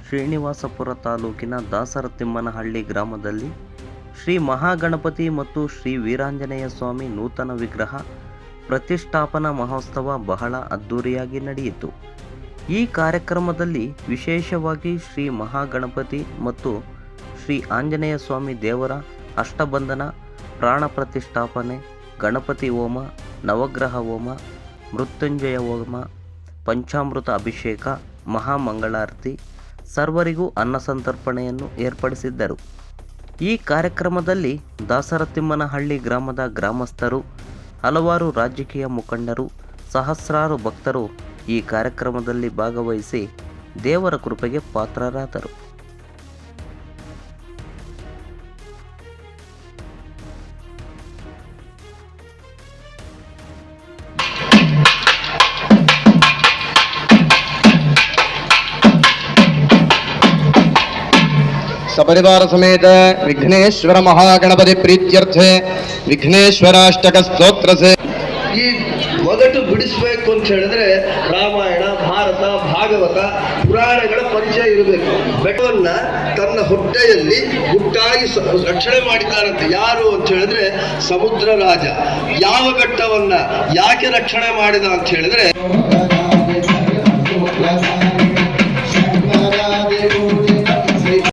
ಶ್ರೀನಿವಾಸಪುರ ತಾಲೂಕಿನ ದಾಸರತಿಮ್ಮನಹಳ್ಳಿ ಗ್ರಾಮದಲ್ಲಿ ಶ್ರೀ ಮಹಾಗಣಪತಿ ಮತ್ತು ಶ್ರೀ ವೀರಾಂಜನೇಯ ಸ್ವಾಮಿ ನೂತನ ವಿಗ್ರಹ ಪ್ರತಿಷ್ಠಾಪನಾ ಮಹೋತ್ಸವ ಬಹಳ ಅದ್ದೂರಿಯಾಗಿ ನಡೆಯಿತು. ಈ ಕಾರ್ಯಕ್ರಮದಲ್ಲಿ ವಿಶೇಷವಾಗಿ ಶ್ರೀ ಮಹಾಗಣಪತಿ ಮತ್ತು ಶ್ರೀ ಆಂಜನೇಯ ಸ್ವಾಮಿ ದೇವರ ಅಷ್ಟಬಂಧನ, ಪ್ರಾಣ ಪ್ರತಿಷ್ಠಾಪನೆ, ಗಣಪತಿ ಹೋಮ, ನವಗ್ರಹ ಹೋಮ, ಮೃತ್ಯುಂಜಯ ಹೋಮ, ಪಂಚಾಮೃತ ಅಭಿಷೇಕ, ಮಹಾಮಂಗಳಾರತಿ, ಸರ್ವರಿಗೂ ಅನ್ನಸಂತರ್ಪಣೆಯನ್ನು ಏರ್ಪಡಿಸಿದ್ದರು. ಈ ಕಾರ್ಯಕ್ರಮದಲ್ಲಿ ದಾಸರತಿಮ್ಮನಹಳ್ಳಿ ಗ್ರಾಮದ ಗ್ರಾಮಸ್ಥರು, ಹಲವಾರು ರಾಜಕೀಯ ಮುಖಂಡರು, ಸಹಸ್ರಾರು ಭಕ್ತರು ಈ ಕಾರ್ಯಕ್ರಮದಲ್ಲಿ ಭಾಗವಹಿಸಿ ದೇವರ ಕೃಪೆಗೆ ಪಾತ್ರರಾದರು. सपरिवार समेत विघ्नेश्वर महागणपति प्रीत्यर्थे विघ्नेश्वराष्टक स्तोत्र से ಈ ಒಗಟು ಬಿಡಿಸಬೇಕು ಅಂತ ಹೇಳಿದ್ರೆ ರಾಮಾಯಣ, ಭಾರತ, ಭಾಗವತ, ಪುರಾಣಗಳ ಪರಿಚಯ ಇರಬೇಕು. ಬೆಟ್ಟವನ್ನ ತನ್ನ ಹೊಟ್ಟೆಯಲ್ಲಿ ಗುಟ್ಟಾಗಿ ರಕ್ಷಣೆ ಮಾಡಿದ್ದಾರಂತೆ. ಯಾರು ಅಂತ ಹೇಳಿದ್ರೆ ಸಮುದ್ರ ರಾಜ. ಯಾವ ಬೆಟ್ಟವನ್ನ ಯಾಕೆ ರಕ್ಷಣೆ ಮಾಡಿದ ಅಂತ ಹೇಳಿದ್ರೆ